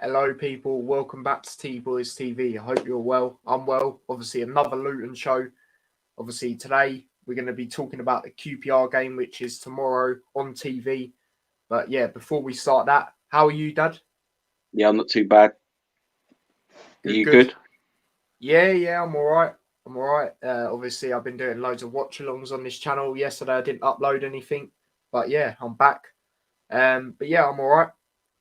Hello people, welcome back to T-Boys TV. I hope you're well. I'm well. Obviously another Luton show. Obviously today we're going to be talking about the QPR game, which is tomorrow on TV. But yeah, before we start that, how are you, Dad? Yeah, I'm not too bad. You good? Yeah, I'm alright. Obviously I've been doing loads of watch-alongs on this channel. Yesterday I didn't upload anything, but yeah, I'm back. But yeah, I'm alright.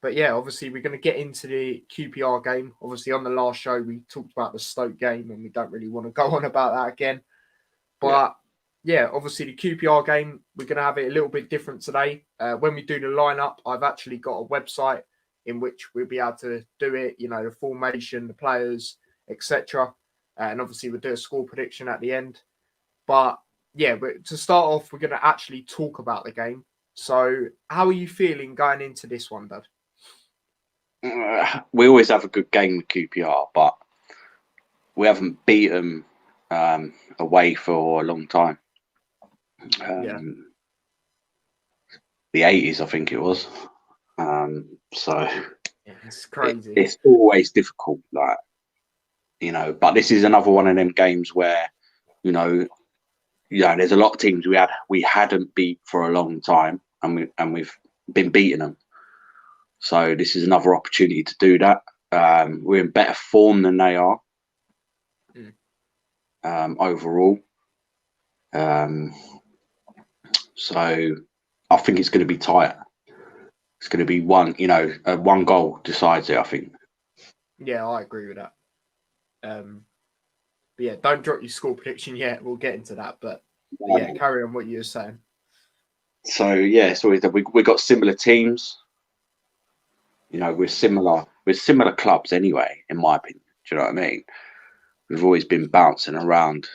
But yeah, obviously we're going to get into the QPR game. Obviously on the last show we talked about the Stoke game and we don't really want to go on about that again. But yeah, obviously the QPR game, we're going to have it a little bit different today. When we do the lineup, I've actually got a website in which we'll be able to do it, you know, the formation, the players, etc. And obviously we'll do a score prediction at the end. But yeah, to start off, we're going to actually talk about the game. So how are you feeling going into this one, Dad? We always have a good game with QPR, but we haven't beaten away for a long time. The 80s, I think it was. So it's crazy. It's always difficult, like, you know. But this is another one of them games where, you know, there's a lot of teams we hadn't beat for a long time, and we've been beating them. So this is another opportunity to do that. We're in better form than they are overall. So I think it's going to be tight. It's going to be one goal decides it, I think. Yeah, I agree with that. But yeah, don't drop your score prediction yet. We'll get into that. But yeah, carry on what you were saying. So yeah, so we got similar teams. You know, we're similar clubs anyway, in my opinion. Do you know what I mean? We've always been bouncing around,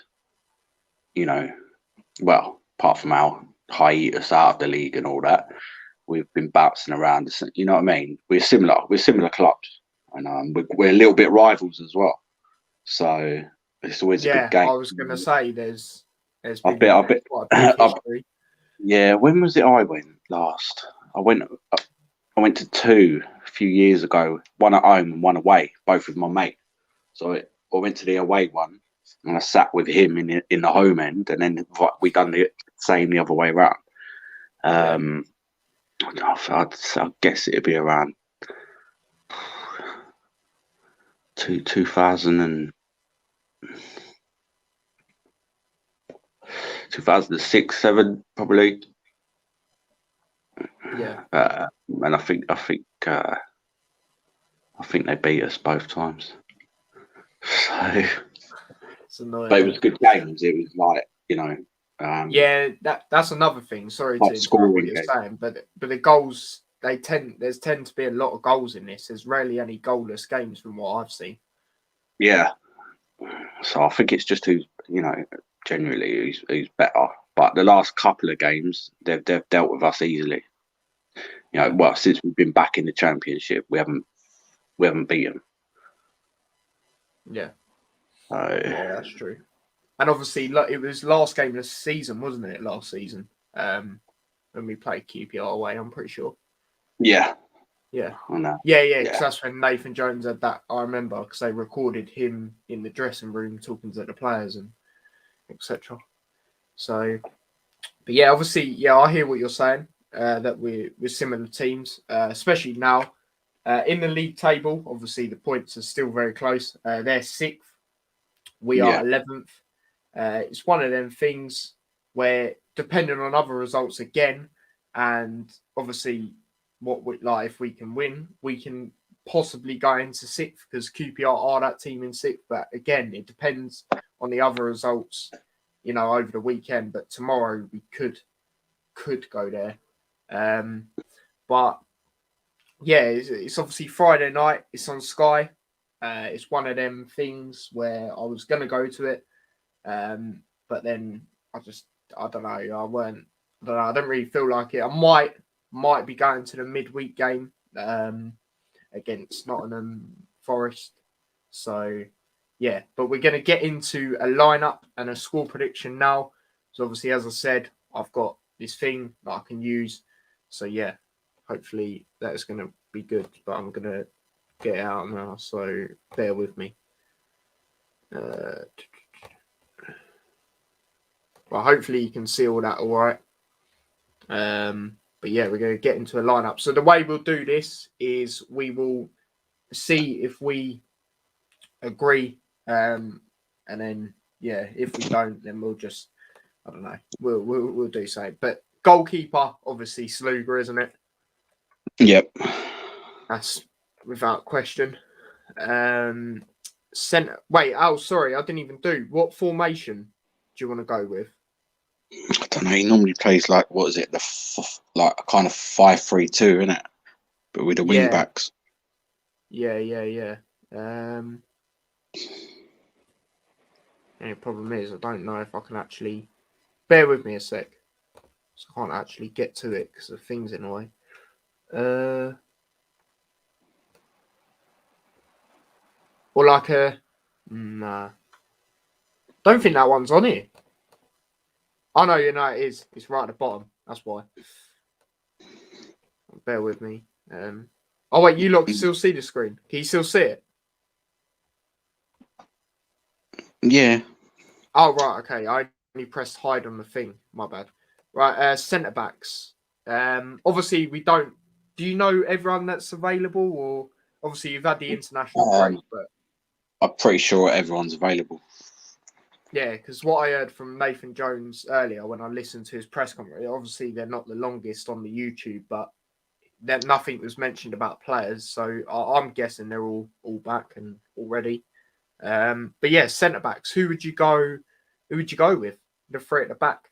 you know, well, apart from our hiatus out of the league and all that, we've been bouncing around. You know what I mean? We're similar clubs, and we're a little bit rivals as well. So it's always a good game. I was going to say there's been quite a big history. Yeah, when was it I went last? I went to two a few years ago, one at home and one away, both with my mate. So I went to the away one and I sat with him in the home end, and then we done the same the other way around. I'd guess it'd be around 2006, 2007 probably. Yeah. And I think they beat us both times. So, but it was good games. It was like, you know. That's another thing. Sorry to interrupt what you're saying, but the goals there tend to be a lot of goals in this. There's rarely any goalless games from what I've seen. Yeah. So I think it's just who's generally who's better. But the last couple of games, they've dealt with us easily. You know, well, since we've been back in the Championship, we haven't beaten. Yeah. Yeah, that's true. And obviously, it was last game of the season, wasn't it? Last season, when we played QPR away, I'm pretty sure. Yeah. Yeah. I know. Yeah. Because that's when Nathan Jones had that. I remember because they recorded him in the dressing room talking to the players and etc. So, but yeah, obviously, yeah, I hear what you're saying. That we're similar teams, especially now in the league table. Obviously, the points are still very close. They're 6th. We are 11th. It's one of them things where, depending on other results again, and obviously if we can win, we can possibly go into 6th because QPR are that team in 6th. But again, it depends on the other results, you know, over the weekend. But tomorrow we could go there. But yeah, it's obviously Friday night. It's on Sky. It's one of them things where I was going to go to it. But then I don't know. I don't really feel like it. I might be going to the midweek game against Nottingham Forest. So yeah, but we're going to get into a lineup and a score prediction now. So obviously, as I said, I've got this thing that I can use. So yeah, hopefully that's going to be good. But I'm going to get it out now, so bear with me. Well, hopefully you can see all that all right. But yeah, we're going to get into a lineup. So the way we'll do this is we will see if we agree, and then yeah, if we don't, then we'll just, I don't know, we'll do so. But goalkeeper, obviously Sluga, isn't it? Yep. That's without question. Centre. Wait, oh sorry, I didn't even do. What formation do you want to go with? I don't know. He normally plays like, what is it? Like a kind of 5-3-2, isn't it? But with the wing backs. Yeah. Only problem is I don't know if I can actually. Bear with me a sec. So I can't actually get to it because the thing's in the way. Or like a. Nah. Don't think that one's on here. Oh no, it is. It's right at the bottom. That's why. Bear with me. Oh wait, you lot can still see the screen. Can you still see it? Yeah. Oh right, okay. I only pressed hide on the thing. My bad. Right, centre backs. Obviously we don't. Do you know everyone that's available, or obviously you've had the international break, but I'm pretty sure everyone's available. yeah, because what I heard from Nathan Jones earlier when I listened to his press conference, obviously they're not the longest on the YouTube, but nothing was mentioned about players, so I'm guessing they're all back and all ready. But yeah, centre backs. Who would you go? Who would you go with? The three at the back.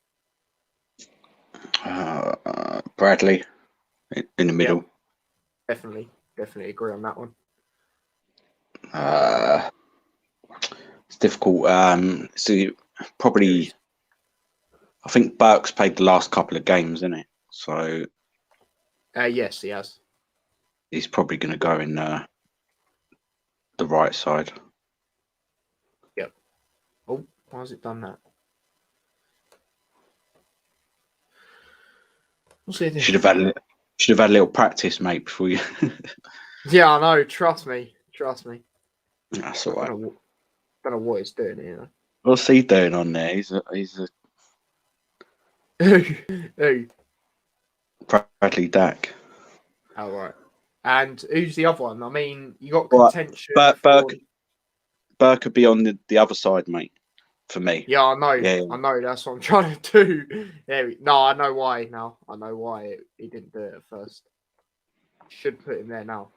Bradley in the middle. Yep, definitely agree on that one. It's difficult. So probably, I think Burke's played the last couple of games, isn't it? So yes, he has. He's probably going to go in the right side. Yep. Oh, why has it done that? Should have had a little practice, mate, before you. Yeah, I know. Trust me. That's all right. Don't know what he's doing here. What's he doing on there? He's a Who? Bradley Dack. Oh right. And who's the other one? I mean, you got contention. Burke could be on the other side, mate. For me. Yeah, I know. Yeah. I know. That's what I'm trying to do. No, I know why now. I know why he didn't do it at first. Should put him there now.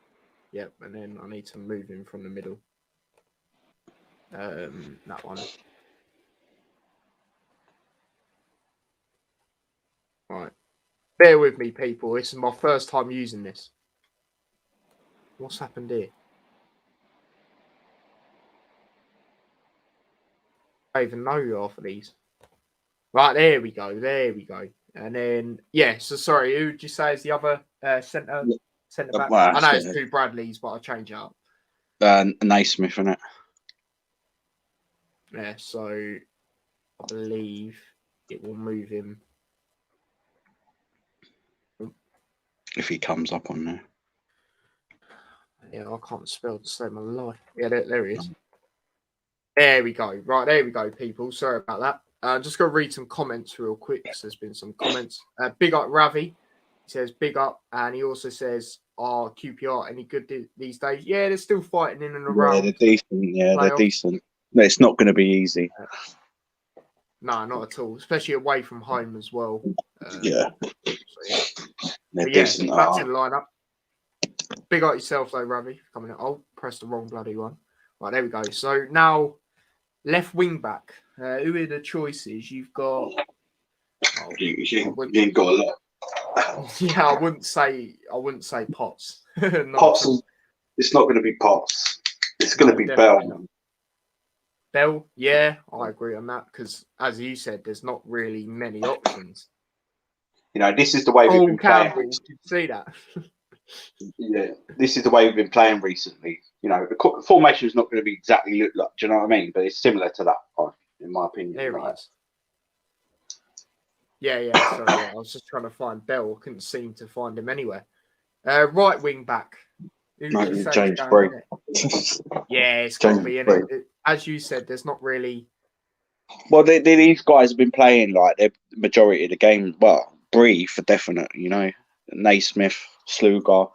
Yep, and then I need to move him from the middle. That one. Right. Bear with me, people. This is my first time using this. What's happened here? I don't even know half of these. Right, there we go. And then, yeah, so sorry, who would you say is the other centre back? I know it's two Bradleys, but I'll change it up. Naismith, isn't it? Yeah, so I believe it will move him. If he comes up on there. Yeah, I can't spell to save my life. Yeah, there he is. There we go. Right, there we go, people. Sorry about that. I'm just going to read some comments real quick because there's been some comments. Big up Ravi. He says big up. And he also says, are QPR any good these days? Yeah, they're still fighting in and around. Yeah, they're decent. Yeah, they're decent. No, it's not going to be easy. No, not at all. Especially away from home as well. Yeah. So, yeah. They're decent. Back to the lineup. Big up yourself, though, Ravi, coming in. Oh, press the wrong bloody one. Right, there we go. So now, left wing back. Who are the choices? You've got. Oh, you ain't got a lot. Yeah, I wouldn't say Potts. Potts. It's not going to be Potts. It's going to be Bell. Not. Bell, yeah, I agree on that because, as you said, there's not really many options. You know, this is the way we've been playing. Did you see that? Yeah, this is the way we've been playing recently. You know, the formation is not going to be exactly look like. Do you know what I mean? But it's similar to that, in my opinion. There he is. Yeah. Sorry, I was just trying to find Bell. Couldn't seem to find him anywhere. Right wing back. Who would you No, say is James going Bree. in it? Yeah, it's got to James be in Bree. it. As you said, there's not really. Well, these guys have been playing like the majority of the game. Well, Bree for definite, you know. Naismith, Slugar.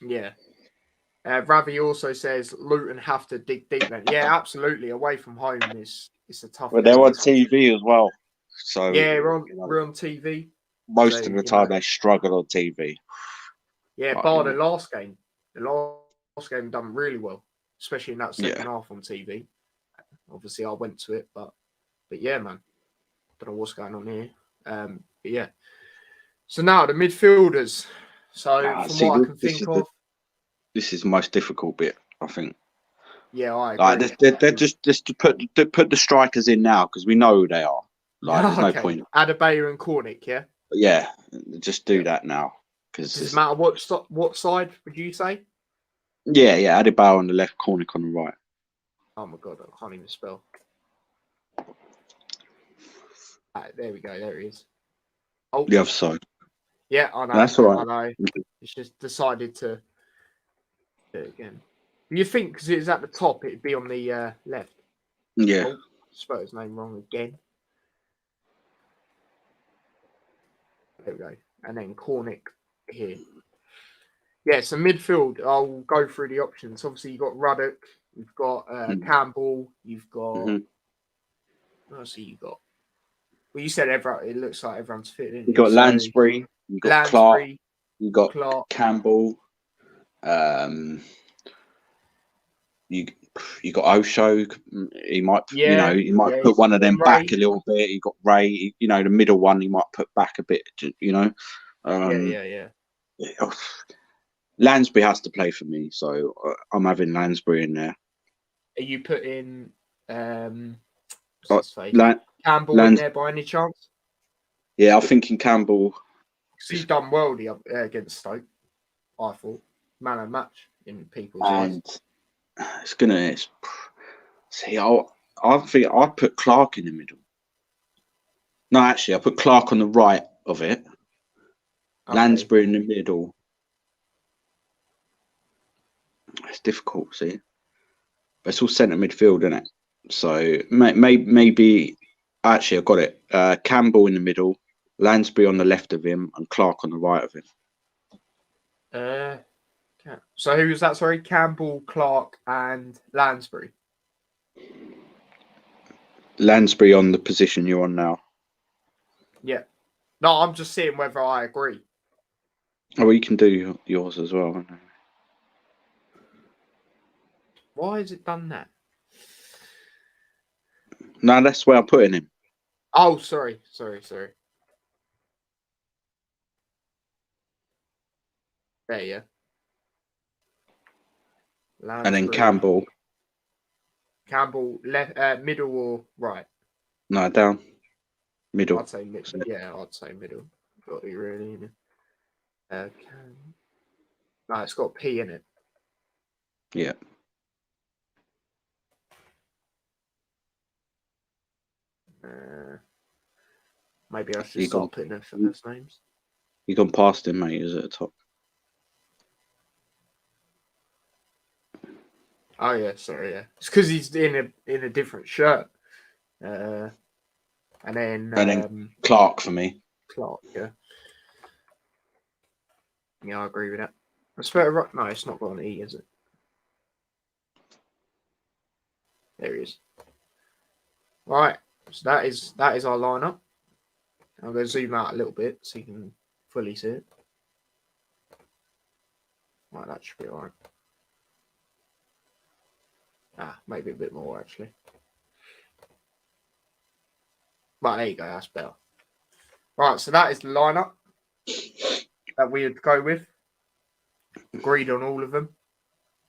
Yeah. Ravi also says Luton have to dig deep. Then, yeah, absolutely. Away from home is it's a tough Well, they're game. on Isn't it? TV as well. So, Yeah, you know, we're on TV. So most of the time they struggle on TV. yeah, But, bar you the know, last game. The last game done really well, especially in that second yeah. half on TV. Obviously, I went to it, but yeah, man, don't know what's going on here. But yeah. So now the midfielders. So from See, what I can think of, this is the most difficult bit, I think. yeah, I Like agree. they're just to put the strikers in now because we know who they are. Like, there's no Okay, point. Adebayo and Cornick, yeah. But yeah, just do Yeah. that now because Does it matter what side would you say? yeah, Adebayo on the left, Cornick on the right. Oh my god, I can't even spell. There we go. There it is. Oh, The other side. yeah, I know. That's all I right. know. It's just decided to do it again. You think because it's at the top, it'd be on the left. Yeah. Oh, spelled his name wrong again. There we go. And then Cornick here. Yeah, so midfield, I'll go through the options. Obviously, you've got Ruddock, you've got Campbell, you've got. Let's see, you've got. Well, you said everyone. It looks like everyone's fit in. You got Lansbury, you got Clark, Lansbury, you got Clark. Campbell, you got Osho. He might, he might put one of them back a little bit. You got Ray, the middle one. He might put back a bit. Yeah. Lansbury has to play for me, so I'm having Lansbury in there. Are you putting what's his face? Campbell in there by any chance? Yeah, I'm thinking Campbell. Because he's done well against Stoke. I thought man of match in people's eyes. I think I'd put Clark in the middle. No, actually, I put Clark on the right of it. Okay. Lansbury in the middle. It's difficult, see. But it's all centre midfield, isn't it? So maybe actually I got it. Campbell in the middle, Lansbury on the left of him, and Clark on the right of him. So who was that? Sorry, Campbell, Clark, and Lansbury. Lansbury on the position you're on now. Yeah. No, I'm just seeing whether I agree. Oh, well, you can do yours as well. Why has it done that? No, that's where I'm putting him. Oh, sorry. There you go. Lansbury. And then Campbell. Campbell, left, middle or right? No, down. Middle. I'd say middle. Yeah, I'd say middle. Got it really. No, it's got P in it. Yeah. Maybe I should start putting their first names. You gone past him, mate. Is at the top. Oh yeah, sorry, yeah. It's because he's in a different shirt. And then Clark for me. Clark, yeah. Yeah, I agree with that. It's better, right? No, it's not got an E, is it? There he is. Right, so that is our lineup. I'm going to zoom out a little bit so you can fully see it. Right, that should be all right. Maybe a bit more actually. Right, there you go. That's better. Right, so that is the lineup that we would go with. Agreed on all of them.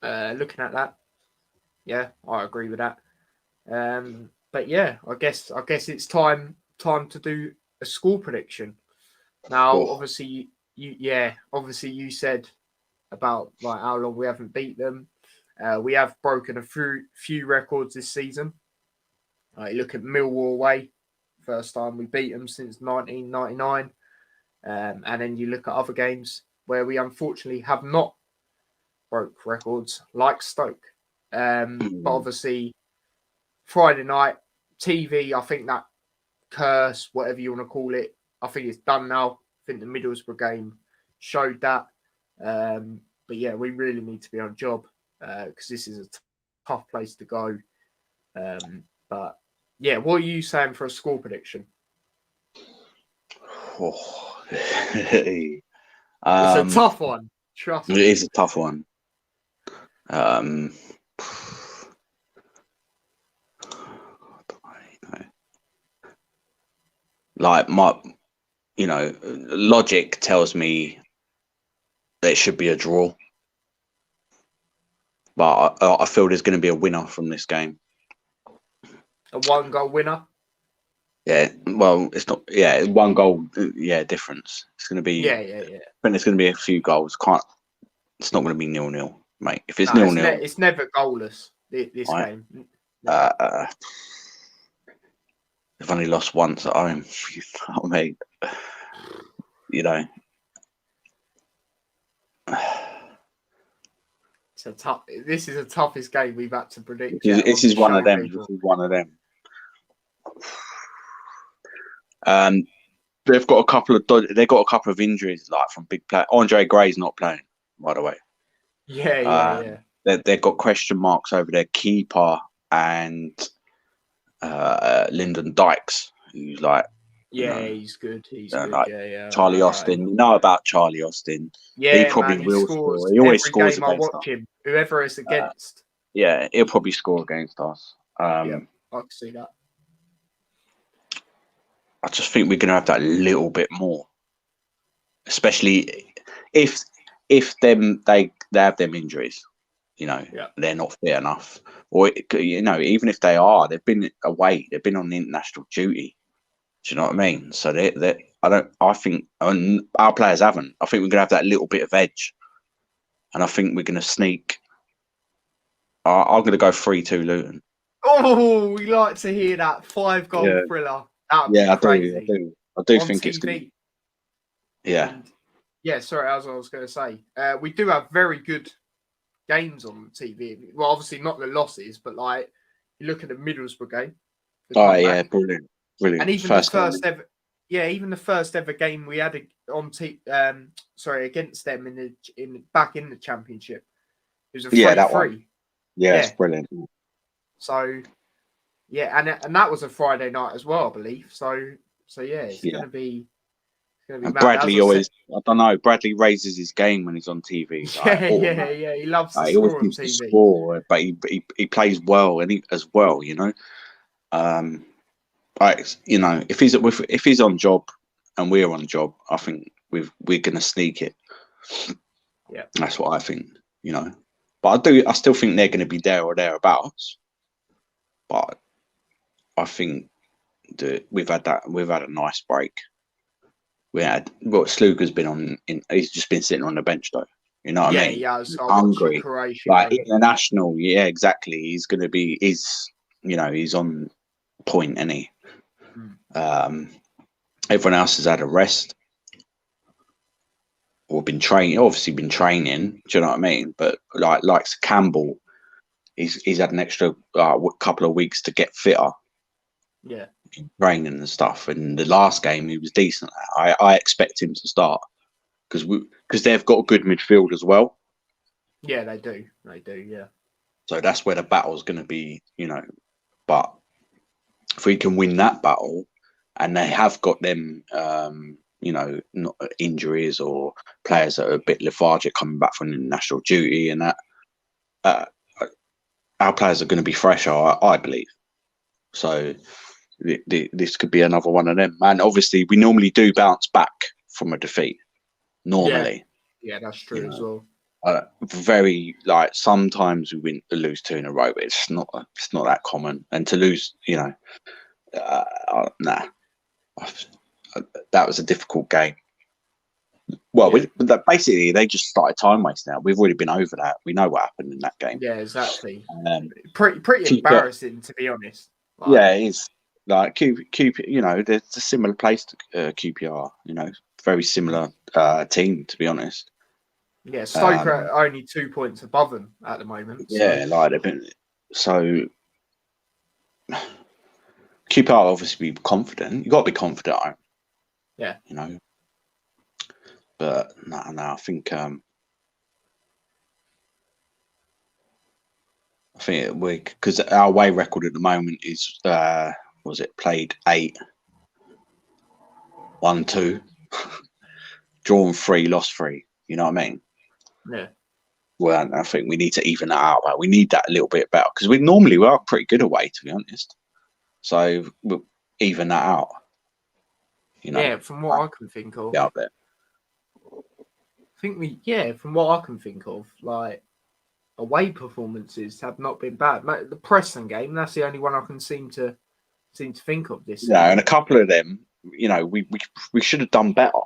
Looking at that, yeah, I agree with that. But yeah, I guess it's time to do a score prediction. Now, obviously, you said about like how long we haven't beat them. We have broken a few records this season. Look at Millwall away, first time we beat them since 1999, and then you look at other games where we unfortunately have not broke records like Stoke. But obviously, Friday night TV, I think that curse, whatever you want to call it, I think it's done now. I think the Middlesbrough game showed that. But yeah, we really need to be on job because this is a tough place to go. But yeah, what are you saying for a score prediction? Oh. It's a tough one. Trust me. It is a tough one. Like logic tells me that it should be a draw, but I feel there's going to be a winner from this game. A 1-goal winner. Yeah, well, it's not. Yeah, 1 goal. Yeah, difference. It's going to be. Yeah. I think there's going to be a few goals. It's not going to be 0-0, mate. If it's 0-0, it's never goalless. This game. They've only lost once at home. You know what I mean? You know. This is the toughest game we've had to predict. This is one of them. This is one of them. They've got a couple of injuries, like from big players. Andre Gray's not playing, by the way. Yeah. They've got question marks over their keeper and Lyndon Dykes, who's like. He's good. He's good. Like yeah. Charlie Austin. You know about Charlie Austin. Yeah, he probably will score. He always scores against us. Him, whoever it's against. Yeah, he'll probably score against us. Yeah, I can see that. I just think we're going to have that little bit more, especially if they have them injuries. They're not fit enough, or even if they are, they've been away. They've been on international duty. Do you know what I mean? So I think our players haven't. I think we're gonna have that little bit of edge, and I think we're gonna sneak. I'm gonna go 3-2 Luton. Oh, we like to hear that 5-goal thriller. Yeah, crazy. I do think TV. It's gonna. Yeah. And, yeah, sorry, as I was going to say, we do have very good games on TV. Well, obviously not the losses, but like you look at the Middlesbrough game. Yeah, brilliant. And even the first ever game we had against them back in the Championship. It was a 3-3. Yeah, it's brilliant. So and that was a Friday night as well, I believe. So yeah, it's gonna be and Bradley always, I don't know, Bradley raises his game when he's on TV. Yeah, he loves to score on TV. Score, but he plays well as well, if he's on job and we're on job, I think we're gonna sneak it. Yeah, that's what I think. But I still think they're going to be there or thereabouts. But I think that we've had a nice break. Sluga's been on. He's just been sitting on the bench though. You know what I mean? Yeah, hungry. Like international, yeah, exactly. He's going to be. He's on point, isn't he? Everyone else has had a rest or been training. Obviously, been training. Do you know what I mean? But like Campbell, he's had an extra couple of weeks to get fitter. Yeah, training and stuff. And the last game, he was decent. I expect him to start because they've got a good midfield as well. Yeah, they do. Yeah. So that's where the battle's going to be, But if we can win that battle, and they have got them, not injuries or players that are a bit lethargic coming back from national duty, and that our players are going to be fresh, I believe. So this could be another one of them. And obviously, we normally do bounce back from a defeat. Normally, yeah, that's true as well. Sometimes we lose 2 in a row, but it's not that common. And to lose, nah. That was a difficult game. Well, basically, they just started time waste now. We've already been over that. We know what happened in that game. Yeah, exactly. Pretty embarrassing, to be honest. It is. Like QPR, there's a similar place to QPR. Very similar team, to be honest. Yeah, Stoke are only 2 points above them at the moment. Yeah, So. like they've been so. QPR obviously be confident. You got to be confident. Yeah. You know. But no, I think we because our away record at the moment is was it played 8, 1, 2, drawn 3, lost 3. You know what I mean? Yeah. Well, I think we need to even that out. But we need that a little bit better because we are pretty good away, to be honest. So we'll even that out. You know. Yeah, from what I can think of. Yeah, up there. From what I can think of, like away performances have not been bad. The Preston game, that's the only one I can seem to think of this season. Yeah, and a couple of them, you know, we should have done better.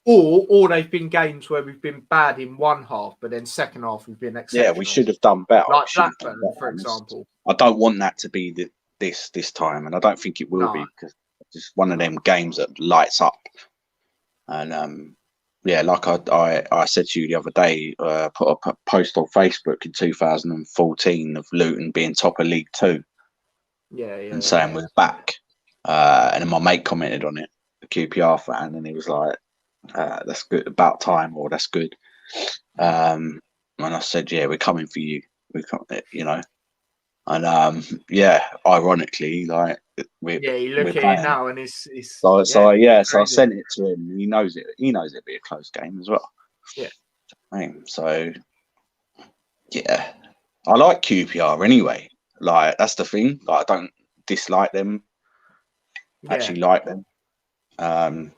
Or they've been games where we've been bad in one half, but then second half we've been exceptional. Yeah, we should have done better. Like Blackburn, for example. I don't want that to be this time, and I don't think it will be because it's just one of them games that lights up. And yeah, like I said to you the other day, put up a post on Facebook in 2014 of Luton being top of League Two. Yeah. And saying we're back. And then my mate commented on it, a QPR fan, and he was like, that's good, about time, or that's good. And I said, yeah, we're coming for you. You know. And yeah, ironically, like you look at it now, and it's so I sent it to him. And he knows it. He knows it'd be a close game as well. Yeah. So yeah, I like QPR anyway. Like that's the thing. Like I don't dislike them. I actually like them. And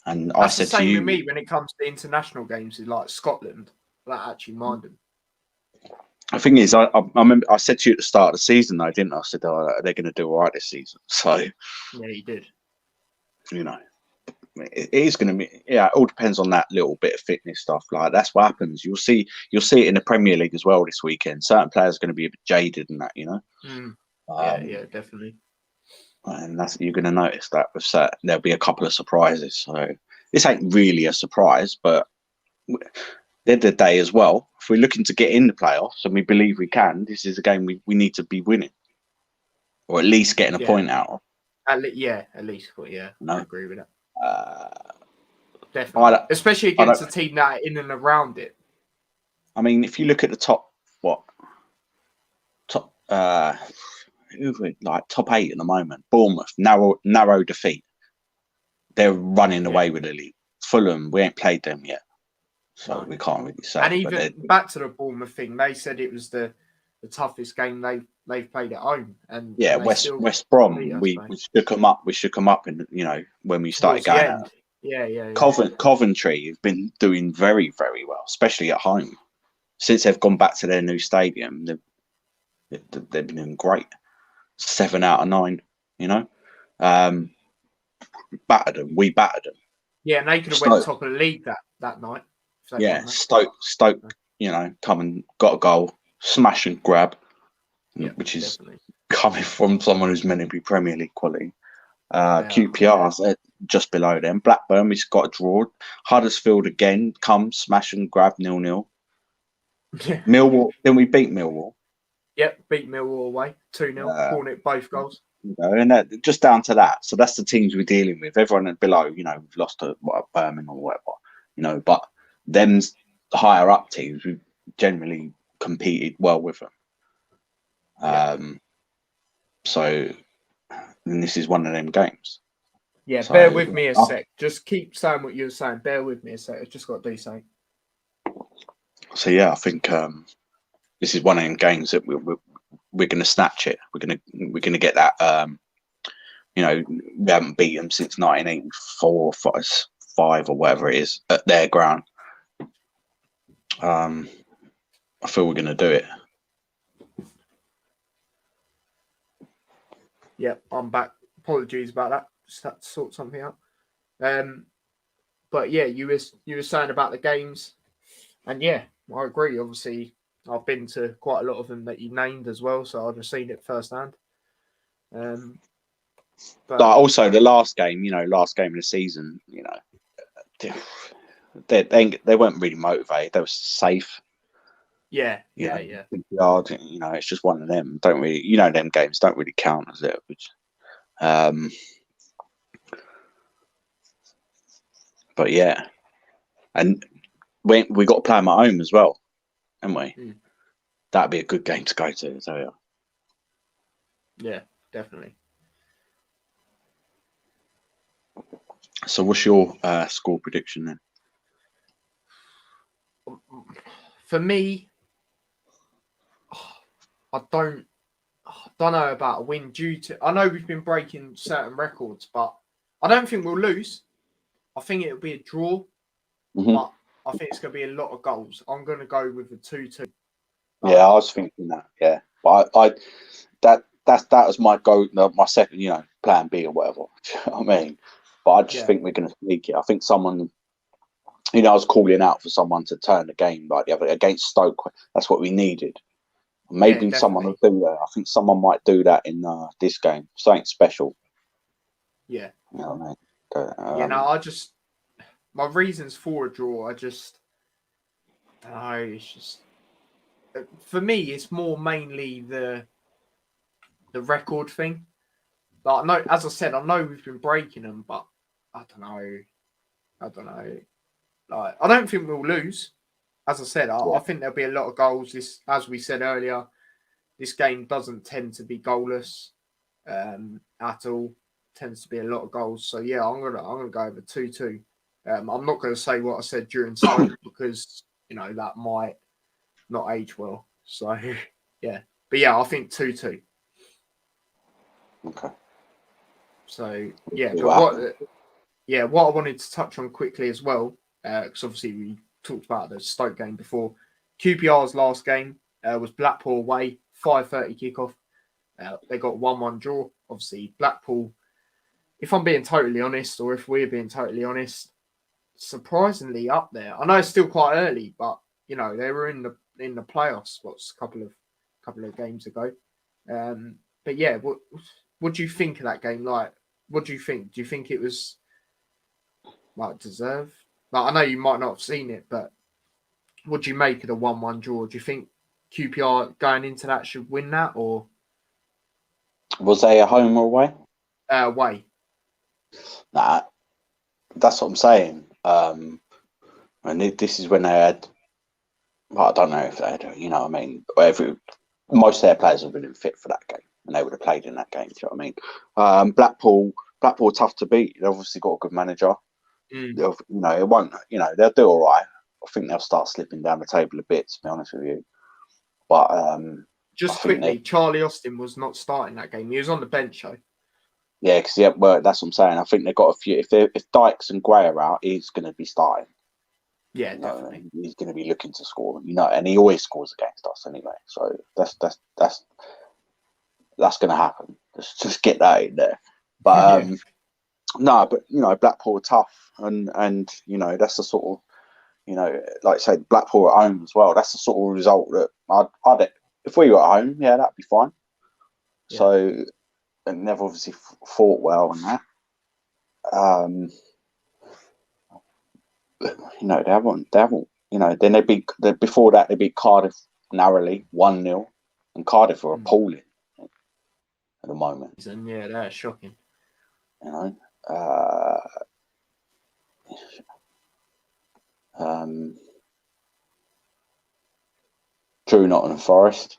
that's I said the same to you, with me when it comes to international games, is like Scotland. I actually mind them. The thing is, I remember I said to you at the start of the season, though, didn't I? I said, they're going to do all right this season. So, yeah, you did. You know, it is going to be. Yeah, it all depends on that little bit of fitness stuff. Like that's what happens. You'll see it in the Premier League as well this weekend. Certain players are going to be a bit jaded in that, you know. Yeah, definitely. And you're going to notice that with certain, there'll be a couple of surprises. So this ain't really a surprise, but the other day as well, if we're looking to get in the playoffs and we believe we can, this is a game we need to be winning, or at least getting a point out of. At least. No? I agree with that. Definitely, especially against a team that are in and around it. I mean, if you look at the top 8 at the moment, Bournemouth, narrow defeat. They're running away with the league. Fulham, we ain't played them yet. So we can't really say. And even back to the Bournemouth thing, they said it was the toughest game they've played at home. And yeah, West Brom, we shook them up. We shook them up, and when we started going out. Yeah. Coventry have been doing very, very well, especially at home. Since they've gone back to their new stadium, they've been doing great. 7 out of 9. Battered them. We battered them. Yeah, and they could have went top of the league that night. Yeah, Stoke, come and got a goal, smash and grab, which is coming from someone who's meant to be Premier League quality. QPR just below them. Blackburn, we've got a draw. Huddersfield again, smash and grab 0-0. Millwall, then we beat Millwall. Yep, beat Millwall away 2-0. Cornet both goals. And that, just down to that. So that's the teams we're dealing with. Everyone below, we've lost to Birmingham or whatever, but them's higher up teams, we've generally competed well with them. So this is one of them games. Yeah, bear with me a sec. Just keep saying what you're saying. Bear with me a sec. I've just got to do something. So yeah, I think this is one of them games that we're going to snatch it. We're going to get that. We haven't beat them since 1984, 5 or whatever it is at their ground. I feel we're going to do it. Yep, I'm back. Apologies about that. Just had to sort something out. But yeah, you were saying about the games, and yeah, I agree. Obviously, I've been to quite a lot of them that you named as well, so I've seen it firsthand. But also the last game of the season, they weren't really motivated. They were safe. Yeah, You yeah, know, yeah, yard. You know, it's just one of them. Don't really, you know, them games don't really count as it. Which, um, but yeah, and we got to play them at home as well, haven't we? mm. That'd be a good game to go to. So yeah. Yeah, definitely. So what's your score prediction then? For me, I don't know about a win due to. I know we've been breaking certain records, but I don't think we'll lose. I think it'll be a draw, Mm-hmm. but I think it's going to be a lot of goals. I'm going to go with a 2-2. Yeah, I was thinking that. Yeah, but that was my go, my second, plan B or whatever. Do you know what I mean? But I just Yeah, think we're going to sneak it. I think someone, I was calling out for someone to turn the game like the other against Stoke. That's what we needed. yeah, Maybe someone will definitely. do that. I think someone might do that in this game. Something special. Yeah, You know what I mean? But, yeah. No, my reasons for a draw. I don't know. It's just for me. It's more mainly the record thing. Like I know, as I said, I know we've been breaking them, but I don't know. I don't know. Like I don't think we'll lose. As I said, I yeah. think there'll be a lot of goals. This, as we said earlier, this game doesn't tend to be goalless at all. Tends to be a lot of goals. So yeah, I'm gonna go over 2-2. I'm not going to say what I said during Stoke because that might not age well. So yeah, but yeah, I think 2-2. Okay. So yeah, See but what happens. what I wanted to touch on quickly as well, because obviously we talked about the Stoke game before. QPR's last game was Blackpool away, 5:30 kickoff. They got 1-1 draw. Obviously, Blackpool, if I'm being totally honest, or if we're being totally honest, surprisingly up there. I know it's still quite early, but they were in the playoffs. What's a couple of games ago. But yeah, what do you think of that game? Like, what do you think? Do you think it was like deserved? Like, I know you might not have seen it, but what do you make of the 1-1 draw? Do you think QPR going into that should win that or Was they a home or away? away? Nah, that's what I'm saying. And this is when they had. Well, I don't know if they had. You know what I mean? Most of their players have been fit for that game, and they would have played in that game. Do you know what I mean? Blackpool, tough to beat. They've obviously got a good manager. Mm. It won't. They'll do all right. I think they'll start slipping down the table a bit. To be honest with you, but I Just think they, quickly, Charlie Austin was not starting that game. He was on the bench, though. yeah, because well, that's what I'm saying. I think they've got a few. If Dykes and Gray are out, he's going to be starting. Yeah, definitely. He's going to be looking to score. And he always scores against us anyway. So that's going to happen. Just get that in there. But Yeah. no, but Blackpool are tough, and that's the sort of like I said, Blackpool at home as well. That's the sort of result that I'd if we were at home, yeah, that'd be fine. Yeah. So and they've obviously fought well on that. They haven't. Then before that they beat Cardiff narrowly 1-0, and Cardiff are Mm. appalling at the moment. And yeah, that's shocking. You know, uh, um, drew Nottingham Forest.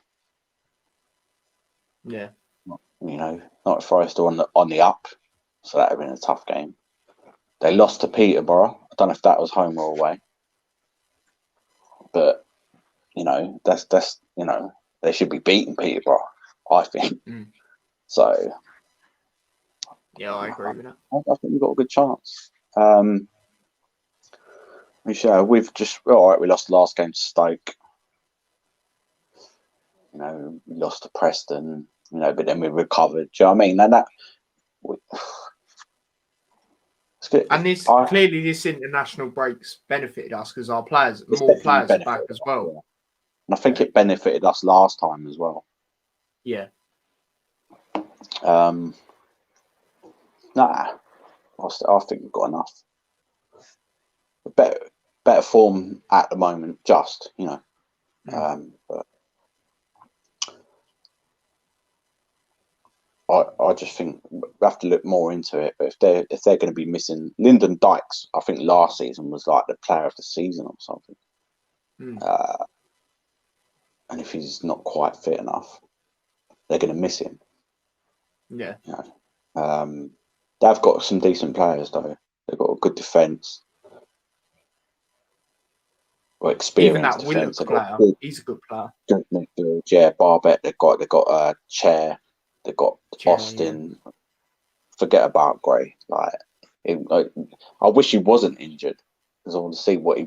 Yeah. Nottingham Forest are on the up, so that would have been a tough game. They lost to Peterborough. I don't know if that was home or away, but that's they should be beating Peterborough, I think. Mm. So Yeah, I agree with that. I think we've got a good chance. We've just all right. We lost the last game to Stoke. We lost to Preston. But then we recovered. Do you know what I mean? And it's good. And this international breaks benefited us because more players are back as well. Yeah. And I think it benefited us last time as well. Yeah. I think we've got enough. better form at the moment. Just but I just think we have to look more into it. But if they're going to be missing Lyndon Dykes, I think last season was like the player of the season or something. And if he's not quite fit enough, they're going to miss him. Yeah. They've got some decent players though. They've got a good defence. Or Even experienced that defence. Willock player, he's a good player. Good midfield. Yeah, Barbet. They've got Chair. They've got Austin. Yeah. Forget about Gray. I wish he wasn't injured because I want to see what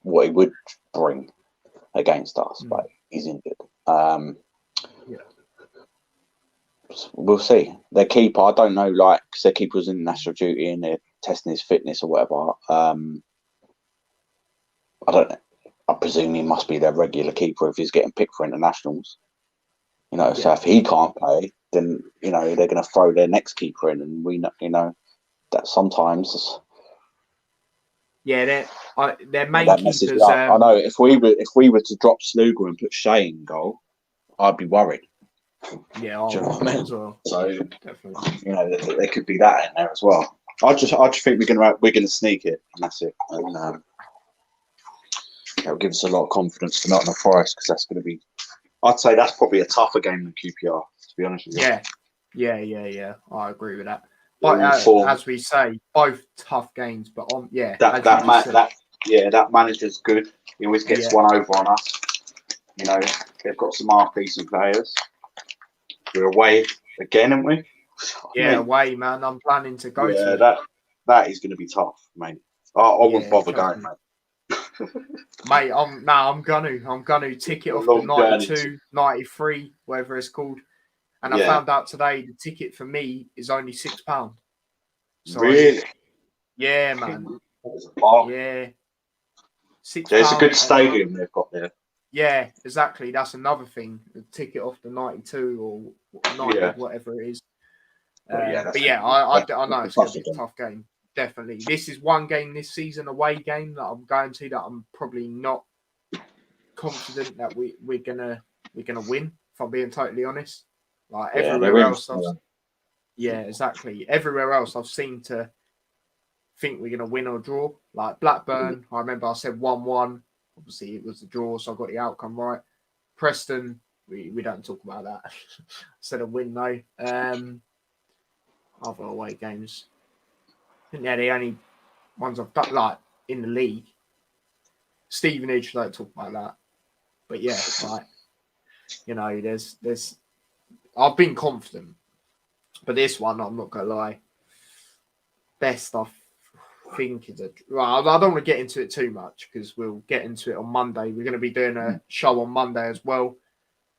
what he would bring against us. But he's injured. We'll see. Their keeper, I don't know, because their keeper was in national duty and they're testing his fitness or whatever. I don't know. I presume he must be their regular keeper if he's getting picked for internationals. So if he can't play, then they're going to throw their next keeper in, and we know that sometimes. Yeah, their main keepers. I know if we were to drop Sluga and put Shea in goal, I'd be worried. Yeah, do you know what I mean? As well. So definitely, there could be that in there as well. I just think we're gonna sneak it, and that's it. And that'll give us a lot of confidence for Nottingham Forest because that's going to be. I'd say that's probably a tougher game than QPR, to be honest with you. Yeah. I agree with that. But as we say, both tough games. But that manager's good. He always gets one over on us. They've got some half decent players. We're away again, aren't we? Away, man. I'm planning to go to it. That is going to be tough, mate. I won't bother going, mate. Mate, I'm gonna ticket off the 92, 93, whatever it's called. And I found out today the ticket for me is only £6. So, really? Yeah, man. Yeah. £6. There's a good stadium they've got there. Yeah, exactly. That's another thing. The ticket off the 92 or 90, whatever it is. I know it's going to be a tough game. Definitely. This is one game this season, away game, that I'm going to, that I'm probably not confident that we're gonna win, if I'm being totally honest. Like everywhere else, exactly. Everywhere else I've seemed to think we're gonna win or draw. Like Blackburn, I remember I said 1-1. Obviously, it was a draw, so I got the outcome right. Preston, we don't talk about that. I said a win, though. Other away games. I think they're the only ones I've done, like, in the league. Stevenage, don't talk about that. But, there's... I've been confident. But this one, I'm not going to lie. Best I think is I don't want to get into it too much because we'll get into it on Monday. We're going to be doing a show on Monday as well.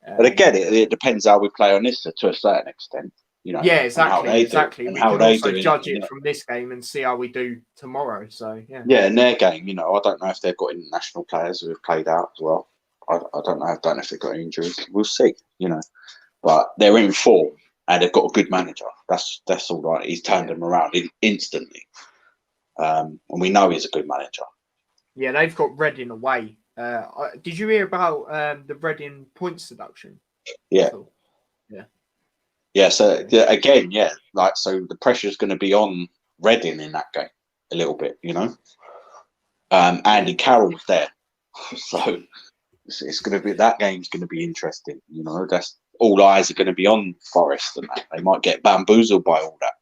But again, it depends how we play on this to a certain extent. Yeah, exactly. We can also judge it from this game and see how we do tomorrow. So yeah, in their game, I don't know if they've got international players who have played out as well. I don't know. I don't know if they've got injuries. We'll see. But they're in form and they've got a good manager. That's all right. He's turned them around instantly. And we know he's a good manager. Yeah, they've got Reading away. Did you hear about the Reading points deduction? Yeah. So again, so the pressure's going to be on Reading in that game a little bit, Andy Carroll's there, so it's going to be, that game's going to be interesting. That's all eyes are going to be on Forest, and that they might get bamboozled by all that.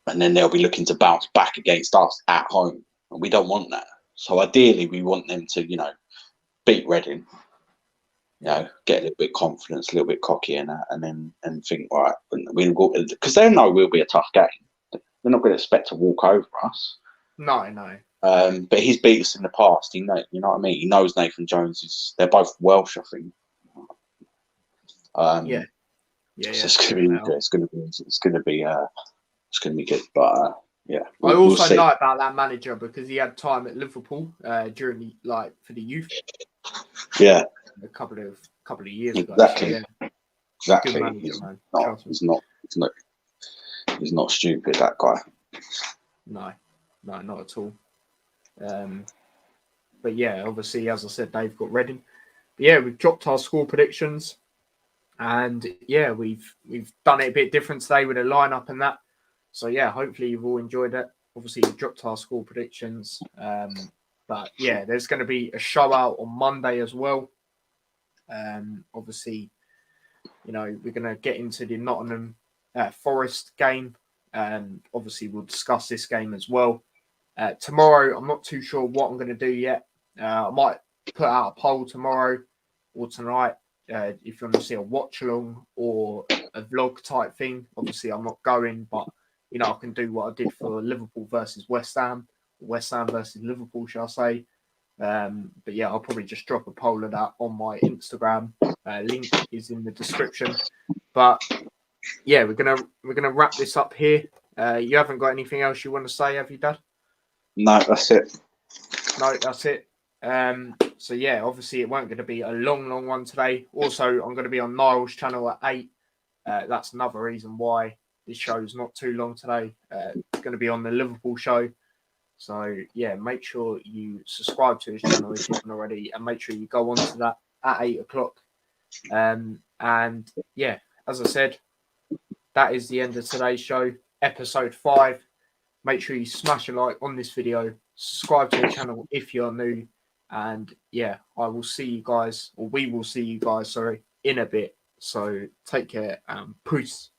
And then they'll be looking to bounce back against us at home, and we don't want that. So ideally, we want them to, beat Reading. Get a little bit confidence, a little bit cocky in that, and think, all right, because they know we'll be a tough game. They're not going to expect to walk over us. No. But he's beat us in the past. You know what I mean. He knows Nathan Jones they're both Welsh, I think. So it's going to be good. But I also know about that manager because he had time at Liverpool during for the youth. Yeah. A couple of years ago. Exactly. Exactly. Manager, he's not stupid, that guy. No, not at all. But yeah, obviously, as I said, they've got Reading. But yeah, we've dropped our score predictions, and yeah, we've done it a bit different today with a lineup and that. So yeah, hopefully you've all enjoyed it. Obviously, we dropped our score predictions, but yeah, there's going to be a show out on Monday as well. Obviously, you know, we're going to get into the Nottingham Forest game. Obviously, we'll discuss this game as well. Tomorrow, I'm not too sure what I'm going to do yet. I might put out a poll tomorrow or tonight if you want to see a watch along or a vlog type thing. Obviously, I'm not going, but you know, I can do what I did for Liverpool versus West Ham, West Ham versus Liverpool, shall I say? But yeah, I'll probably just drop a poll of that on my Instagram. Link is in the description. But yeah, we're gonna wrap this up here. You haven't got anything else you want to say, have you, Dad? No, that's it. No, that's it. So yeah, obviously it won't going to be a long one today. Also, I'm going to be on Niall's channel at 8. That's another reason why this show is not too long today. It's going to be on the Liverpool show. So yeah, make sure you subscribe to his channel if you haven't already, and make sure you go on to that at 8 o'clock. And yeah, as I said, that is the end of today's show, episode 5. Make sure you smash a like on this video, subscribe to the channel if you're new, and yeah, I will see you guys, or we will see you guys, sorry, in a bit. So take care and peace.